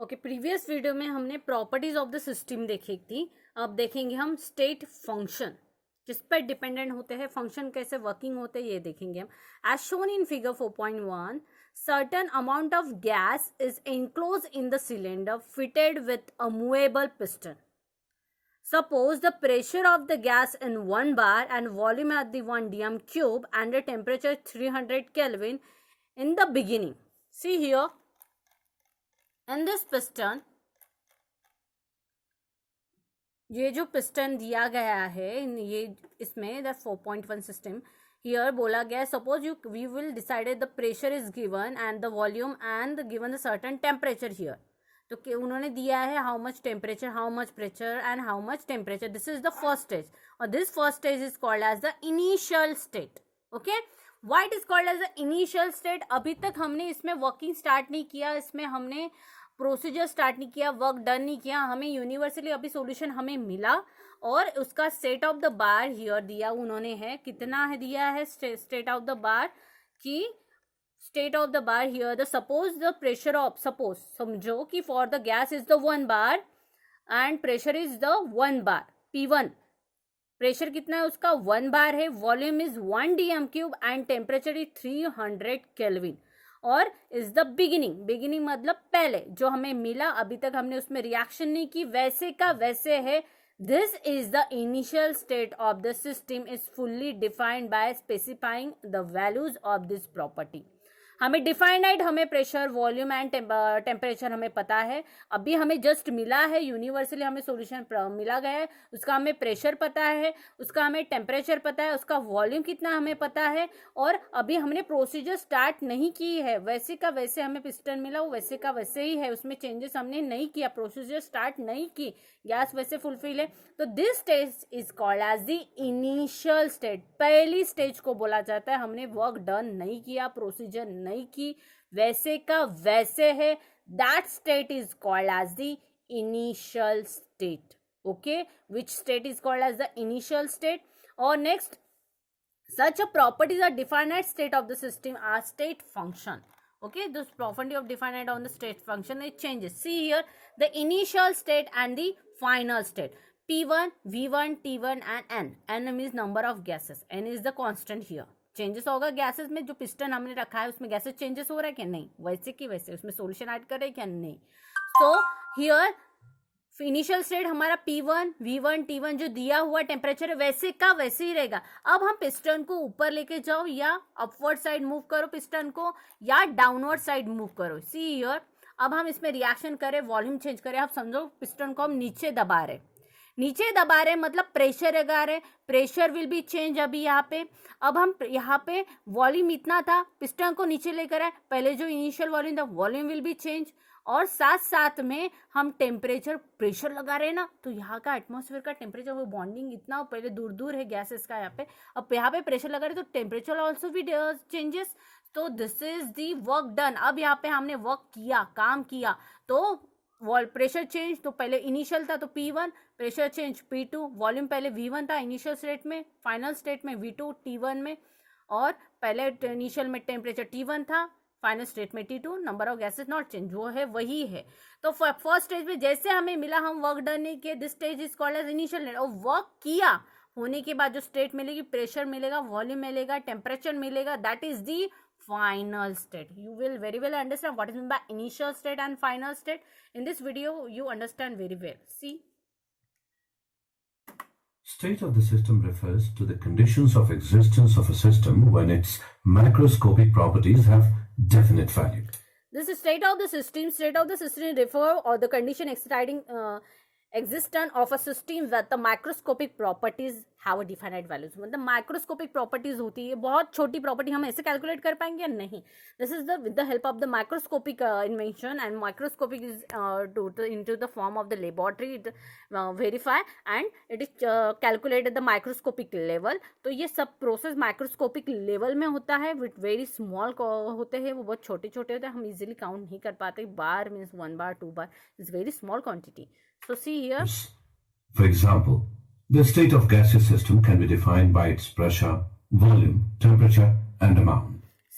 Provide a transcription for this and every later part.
Okay, previous video में हमने properties of the system देखी थी। अब देखेंगे हम स्टेट फंक्शन, किस पर डिपेंडेंट होते हैं, फंक्शन कैसे वर्किंग होते हैं, ये देखेंगे हम। As shown in figure 4.1, certain amount of gas is enclosed in the cylinder fitted with a movable piston. Suppose the pressure of the gas in 1 bar and volume at the 1 dm cube and the temperature 300 Kelvin in the beginning. See here, in this piston, ये जो piston दिया गया है ये इसमें the 4.1 system here बोला गया, suppose you we will decided the pressure is given and the volume and given the certain temperature here. तो उन्होंने दिया है how much temperature, how much pressure and how much temperature. This is the first stage और this first stage is called as the initial state. Okay, why it is called as the initial state? अभी तक हमने इसमें working start नहीं किया, इसमें हमने procedure start नहीं किया, वर्क डन नहीं किया। हमें यूनिवर्सली अभी सॉल्यूशन हमें मिला और उसका state of the bar here दिया उन्होंने है, कितना है दिया है स्टेट ऑफ द बार की state of the bar here the suppose the pressure of, suppose समझो कि for the gas is the 1 bar and pressure is the 1 bar P1। Pressure कितना है उसका 1 बार है, volume is 1 dm cube and temperature is 300 kelvin और is the beginning मतलब पहले जो हमें मिला, अभी तक हमने उसमें रिएक्शन नहीं की, वैसे का वैसे है। This is the initial state of the system is fully defined by specifying the values of this property. हमें डिफाइंड हमें प्रेशर, वॉल्यूम एंड टेम्परेचर हमें पता है, अभी हमें जस्ट मिला है, यूनिवर्सली हमें सॉल्यूशन मिला गया है, उसका हमें प्रेशर पता है, उसका हमें टेम्परेचर पता है, उसका वॉल्यूम कितना हमें पता है और अभी हमने प्रोसीजर स्टार्ट नहीं की है। वैसे का वैसे हमें पिस्टन मिला, वो वैसे का वैसे ही है, उसमें चेंजेस हमने नहीं किया, प्रोसीजर स्टार्ट नहीं की, गैस वैसे फुलफिल है। तो this stage is called as the initial state. पहली स्टेज को बोला जाता है हमने वर्क डन नहीं किया, प्रोसीजर नहीं की, वैसे का वैसे है, that state is called as the initial state. Okay, which state is called as the initial state. और next, such a properties are defined at state of the system are state function. Okay, this property of defined on the state function, it changes. See here, the initial state and the final state. P1, V1, T1 and N. N means number of gases. N is the constant here. Changes होगा gases में, जो piston हमने रखा है उसमें gases changes हो रहा है क्या? नहीं, वैसे की वैसे उसमें सॉल्यूशन ऐड कर रहे हैं क्या? नहीं। सो हियर इनिशियल स्टेट हमारा P1, V1, T1 जो दिया हुआ टेम्परेचर है वैसे का वैसे ही रहेगा। अब हम पिस्टन को ऊपर लेके जाओ या अपवर्ड साइड मूव करो पिस्टन को या डाउनवर्ड साइड मूव करो। सी हियर, अब हम इसमें रिएक्शन करें, वॉल्यूम चेंज करें। अब समझो पिस्टन को हम नीचे दबा रहे मतलब प्रेशर लगा रहे, प्रेशर विल बी चेंज अभी यहाँ पे। अब हम यहाँ पे वॉल्यूम इतना था, पिस्टन को नीचे लेकर आए, पहले जो इनिशियल वॉल्यूम था वॉल्यूम विल बी चेंज और साथ साथ में हम टेम्परेचर प्रेशर लगा रहे हैं ना, तो यहाँ का एटमॉस्फेयर का टेम्परेचर वो बॉन्डिंग इतना पहले दूर दूर है गैसेस का यहाँ पे, अब यहाँ पे प्रेशर लगा रहे तो टेम्परेचर ऑल्सो भी चेंजेस। तो this is the work done. अब यहाँ पे हमने वर्क किया, काम किया, तो प्रेशर चेंज, तो पहले इनिशियल था तो P1, pressure change P2, volume पहले V1 था इनिशियल स्टेट में, फाइनल स्टेट में V2 T1 में, और पहले इनिशियल में टेम्परेचर T1 था, फाइनल स्टेट में T2, number of gases not change, जो है वही है। तो फर्स्ट स्टेज में जैसे हमें मिला, हम वर्क डन नहीं किए, this stage is called as initial state. और वर्क किया होने के बाद जो स्टेट मिलेगी, प्रेशर मिलेगा, वॉल्यूम मिलेगा, टेम्परेचर मिलेगा, that is the final state. You will very well understand what is meant by initial state and final state. In this video, you understand very well. See. State of the system refers to the conditions of existence of a system when its macroscopic properties have definite value. This is state of the system. State of the system refer or the condition exciting existence of a system that the microscopic properties have a definite values. मतलब microscopic properties होती है, बहुत छोटी property, हम ऐसे calculate कर पाएंगे या नहीं? This is the with the help of the microscopic invention and microscopic is into the form of the laboratory it verify and it is calculated the microscopic level. तो ये सब प्रोसेस माइक्रोस्कोपिक लेवल में होता है, with very small होते हैं, वो बहुत छोटे छोटे होते हैं, हम इजिली काउंट नहीं कर पाते। बार means 1 bar 2 bar is very small quantity. So see here. For example, the state of gaseous system can be defined by its pressure, volume, temperature, and amount.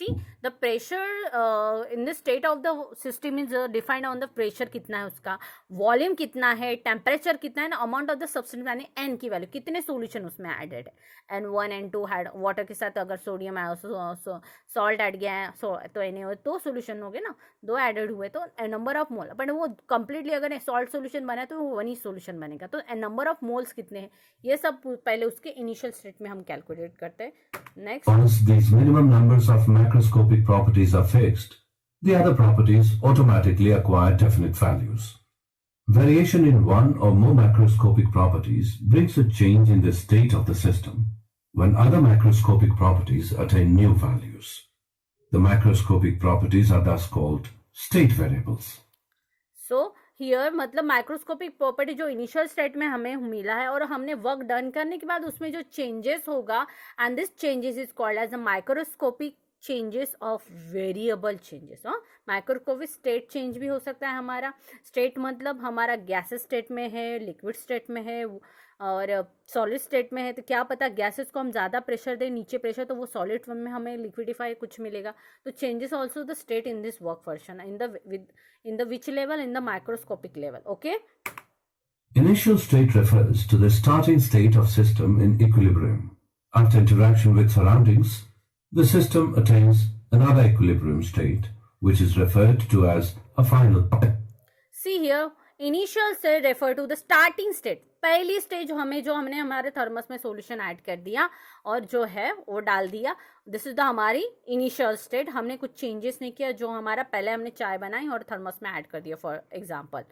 See, the pressure in the state of the system is defined on the pressure कितना है उसका, volume कितना है, temperature कितना है ना, amount of the substance यानी N की वैल्यू, कितने सोल्यूशन उसमें एडेड है, N1 N2 हैड वाटर के साथ अगर सोडियम है, सॉल्ट ऐड गया है, तो एन तो सोल्यूशन हो गए ना, 2 एडेड हुए तो नंबर ऑफ मोल, बट वो कंप्लीटली अगर सॉल्ट सोल्यूशन बना तो वो 1 ही सोल्यूशन बनेगा, तो नंबर ऑफ मोल्स कितने हैं, ये सब पहले उसके इनिशियल स्टेट में हम कैलकुलेट करते हैं. Next, Once these minimum numbers of macroscopic properties are fixed, the other properties automatically acquire definite values. Variation in one or more macroscopic properties brings a change in the state of the system when other macroscopic properties attain new values. The macroscopic properties are thus called state variables. So here मतलब microscopic property जो initial state में हमें मिला है और हमने work done करने के बाद उसमें जो चेंजेस होगा, and this changes is called as a microscopic changes of variable changes. Microscopic state change भी हो सकता है हमारा. स्टेट मतलब हमारा गैसेस स्टेट में है, लिक्विड स्टेट में है और सॉलिड स्टेट में है, तो क्या पता गैसेस को हम ज़्यादा प्रेशर दें, नीचे प्रेशर, तो वो सॉलिड फॉर्म में हमें लिक्विडिफाई कुछ मिलेगा. तो changes also the state in this work function in the which level, in the microscopic level. Okay, Initial state refers to the starting state of system in equilibrium. After interaction with surroundings, the system attains another equilibrium state, which is referred to as a final. see here, initial state refer to the starting state. पहली stage जो हमने हमारे thermos में solution add कर दिया और जो है वो डाल दिया, दिस इज द हमारी इनिशियल स्टेट. हमने कुछ चेंजेस नहीं किया, जो हमारा पहले हमने चाय बनाई और थर्मस में ऐड कर दिया for example.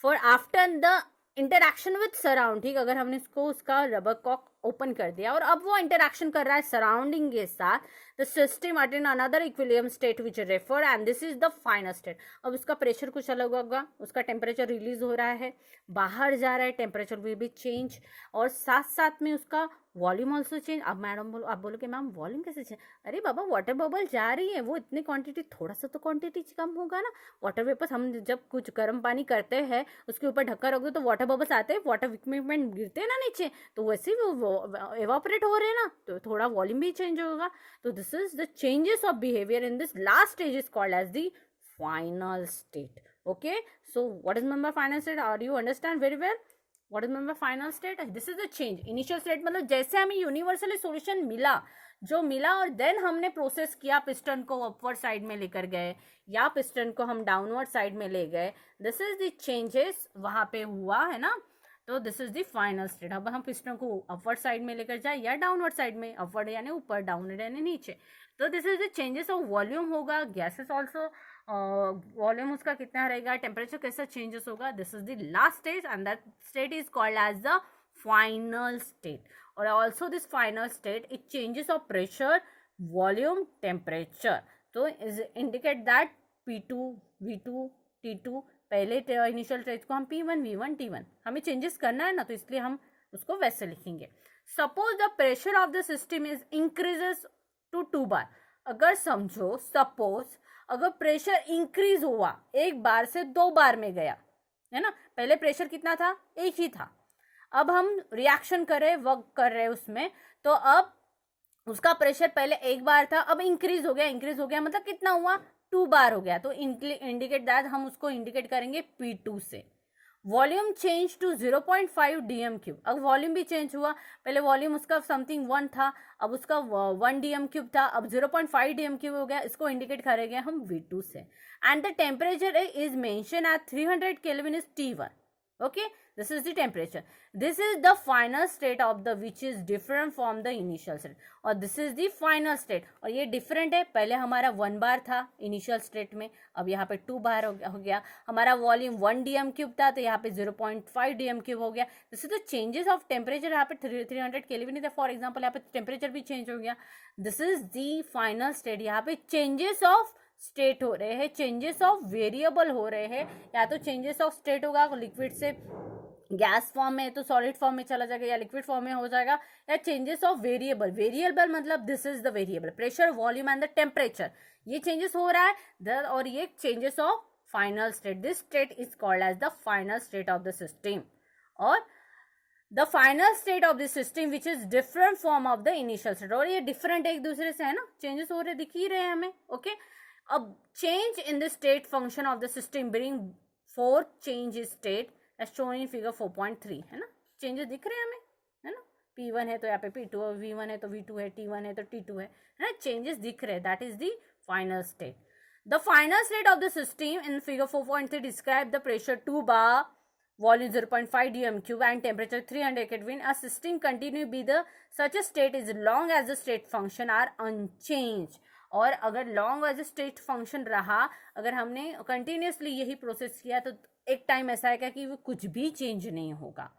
For after the interaction with surround, ठीक, अगर हमने उसका रबर कॉक ओपन कर दिया और अब वो इंटरैक्शन कर रहा है सराउंडिंग के साथ, the system attain another equilibrium state which refer, and this is the final state. अब उसका प्रेशर कुछ अलग होगा, उसका टेम्परेचर रिलीज हो रहा है, बाहर जा रहा है, टेम्परेचर विल बी चेंज, और साथ साथ में उसका वॉल्यूम ऑल्सो चेंज. अब मैडम आप बोलो कि मैम वॉल्यूम कैसे चेंज, अरे बाबा वाटर बबल जा रही है, वो इतनी क्वांटिटी, थोड़ा सा तो क्वांटिटी कम होगा ना. वाटर वेपर्स हम जब कुछ गर्म पानी करते हैं उसके ऊपर ढक्कन रख दो तो वाटर बबल्स आते हैं, वाटर इक्विपमेंट गिरते हैं ना नीचे, तो वैसे ही वो एवापोरेट हो रहे हैं ना, तो थोड़ा वॉल्यूम भी चेंज होगा. तो this is the changes of behaviour in this last stage is called as the final state. Okay, so what is meant by final state? Are you understand very well? What is meant by final state? This is the change. Initial state मतलब जैसे हमें universally solution मिला, और then हमने process किया, piston को upward side में लेकर गए या पिस्टन को हम डाउनवर्ड साइड में ले गए, दिस इज द चेंजेस वहाँ पे हुआ है ना. तो this is the final state. अब हम पिस्टन को अपवर्ड साइड में लेकर जाए या डाउनवर्ड साइड में, अपवर्ड यानी ऊपर, डाउनवर्ड यानी नीचे, तो this is the changes of volume होगा, गैसेस ऑल्सो वॉल्यूम उसका कितना रहेगा, टेम्परेचर कैसा चेंजेस होगा. This is the last stage and that state is called as the final state. और also this final state it changes of pressure, volume, temperature. तो is indicate that P2, V2, T2, पहले initial stage को हम P1, V1, T1 हमें changes करना है ना, तो इसलिए हम उसको वैसे लिखेंगे. Suppose the pressure of the system is increases to 2 bar. अगर समझो सपोज अगर प्रेशर इंक्रीज हुआ, एक बार से 2 बार में गया है ना, पहले प्रेशर कितना था, एक ही था, अब हम रिएक्शन कर रहे, वर्क कर रहे उसमें, तो अब उसका प्रेशर पहले एक बार था, अब इंक्रीज हो गया मतलब कितना हुआ, 2 बार हो गया. तो इंडिकेट दैट हम उसको इंडिकेट करेंगे P2 से. Volume change to 0.5 dm3. अब वॉल्यूम भी चेंज हुआ, पहले वॉल्यूम उसका समथिंग 1 था, अब उसका 1 dm3 था, अब 0.5 dm3 हो गया, इसको इंडिकेट करेंगे हम V2 से. And the temperature is mention at 300 Kelvin is T1. Okay, this is the temperature. This is the final state of the which is different from the initial state. और this is the final state. और ये different है, पहले हमारा 1 बार था initial state में, अब यहाँ पे 2 बार हो गया. हमारा वॉल्यूम 1 dm3 था, तो यहाँ पे 0.5 dm3 हो गया. This is the changes of temperature. यहाँ पे 300 Kelvin था, for example, यहाँ पे टेम्परेचर भी चेंज हो गया. This is the final state. यहाँ पे changes of स्टेट हो रहे हैं, चेंजेस ऑफ वेरिएबल हो रहे हैं, या तो चेंजेस ऑफ स्टेट होगा, लिक्विड से गैस फॉर्म में तो सॉलिड फॉर्म में चला जाएगा या लिक्विड फॉर्म में हो जाएगा, या चेंजेस ऑफ वेरिएबल मतलब this is the variable, pressure, volume and the temperature, ये चेंजेस हो रहा है और ये changes of final state. This state is called as the final state of the system. और the final state of the system which is different form of the initial state, और ये different एक दूसरे से है ना, चेंजेस हो रहे दिख ही रहे हैं हमें, ओके। अब change in the state function of the system bring forth change in state as shown in figure 4.3, है ना, चेंजेस दिख रहे हैं हमें, है ना, P1 है तो यहाँ पे P2 है, V1 है तो V2 है, T1 है तो T2 है ना, चेंजेस दिख रहे हैं, that is the final state. The final state of the system in figure 4.3 describe the pressure 2 bar, volume 0.5 dm cube and temperature 300 Kelvin. A system continue be the such a state as long as the state function are unchanged. और अगर long as state function रहा, अगर हमने continuously यही process किया तो एक time ऐसा आएगा कि वो कुछ भी चेंज नहीं होगा,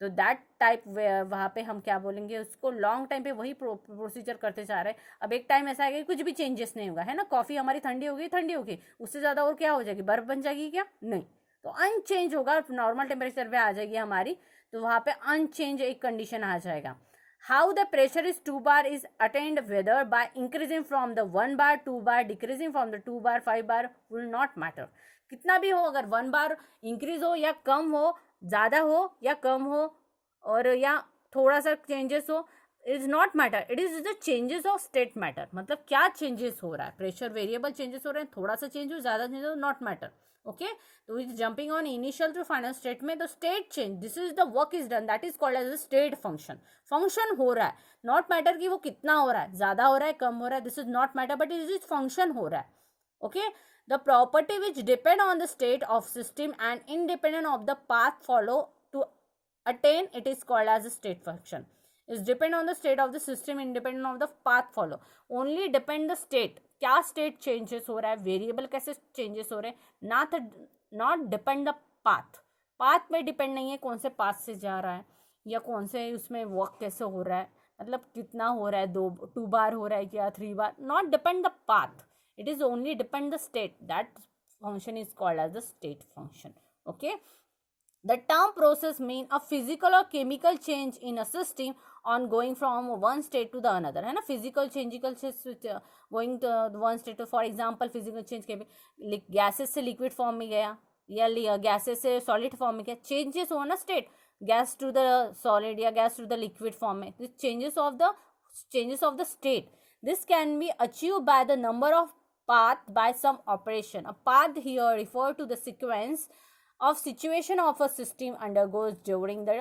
तो दैट टाइप वहाँ पे हम क्या बोलेंगे उसको, लॉन्ग टाइम पे वही प्रोसीजर करते जा रहे हैं. अब एक टाइम ऐसा आएगा कि कुछ भी चेंजेस नहीं होगा, है ना, कॉफ़ी हमारी ठंडी होगी, उससे ज़्यादा और क्या हो जाएगी, बर्फ़ बन जाएगी क्या, नहीं, तो अनचेंज होगा, नॉर्मल टेम्परेचर पे आ जाएगी हमारी, तो वहाँ पे अनचेंज एक कंडीशन आ जाएगा. How the pressure is 2 bar is attend whether by increasing from the 1 bar 2 bar decreasing from the 2 bar 5 bar will not matter. कितना भी हो, अगर 1 bar इंक्रीज हो या कम हो, ज़्यादा हो या कम हो, और या थोड़ा सा चेंजेस हो, it is not matter, it is the changes of state matter. मतलब क्या चेंजेस हो रहा है, प्रेशर वेरिएबल चेंजेस हो रहे हैं, थोड़ा सा चेंज हो, ज़्यादा चेंज हो, नॉट मैटर, ओके. तो is jumping on initial to final state में, तो state change, this is the work is done, that is called as a state function. Function हो रहा है, नॉट मैटर कि वो कितना हो रहा है, ज़्यादा हो रहा है, कम हो रहा है, this is not matter, but it is function हो रहा है, okay. The property which depend on the state of system and independent of the path follow to attain it is called as a state function. Is depend on the state of the system independent of the path follow. Only depend the state, क्या state changes हो रहा है, variable कैसे changes हो रहे हैं, not depend the path. path में depend नहीं है कौन से path से जा रहा है या कौन से उसमें work कैसे हो रहा है, मतलब कितना हो रहा है, 2 बार हो रहा है क्या 3 बार, not depend the path, it is only depend the state. That function is called as the state function, okay. The term process mean a physical or chemical change in a system on going from one state to the another, है ना, physical changical going to one state to, for example physical change के भी gases से liquid form में गया या gases से solid form में गया, changes हो ना state, gas to the solid या gas to the liquid form में, this changes of the state. This can be achieved by the number of path by some operation. A path here refer to the sequence of situation of a system undergoes during the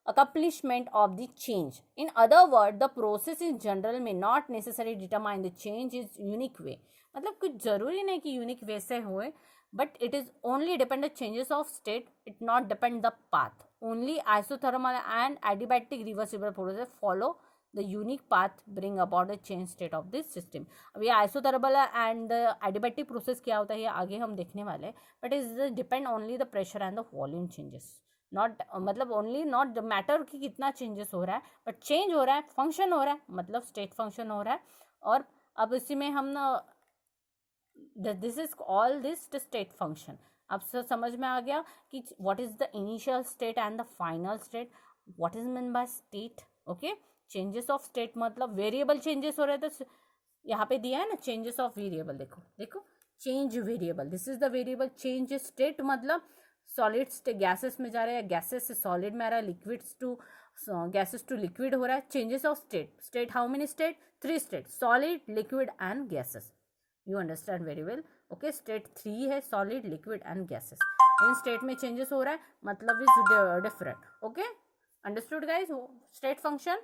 accomplishment of the change. In other words, the process in general may not necessarily determine the change is unique way. मतलब कुछ जरूरी नहीं कि unique way से होए, but it is only depend the changes of state, it not depend the path. Only isothermal and adiabatic reversible process follow the unique path bring about the change state of this system. अब ये isothermal and adiabatic process क्या होता है ये आगे हम देखने वाले हैं, but is depend only the pressure and the volume changes, not मतलब ओनली नॉट द मैटर कि कितना चेंजेस हो रहा है, बट चेंज हो रहा है, फंक्शन हो रहा है, मतलब स्टेट फंक्शन हो रहा है. और अब इसी में हम this is all this state function. अब समझ में आ गया कि what is the initial state and the final state, what is mean by state, okay. Changes of state मतलब वेरिएबल चेंजेस हो रहे थे, तो यहाँ पे दिया है ना चेंजेस ऑफ वेरिएबल, देखो change variable, this is the variable. Change state मतलब सॉलिड स्टेट गैसेस में जा रहा है, गैसेस से सॉलिड में आ रहा है, liquids to gases to liquid हो रहा है. Changes of state how many state, 3 state, solid, liquid and gases. You understand very well, okay. State 3 है सॉलिड, लिक्विड एंड गैसेस. इन स्टेट में चेंजेस हो रहा है मतलब is different, okay. Understood guys state function.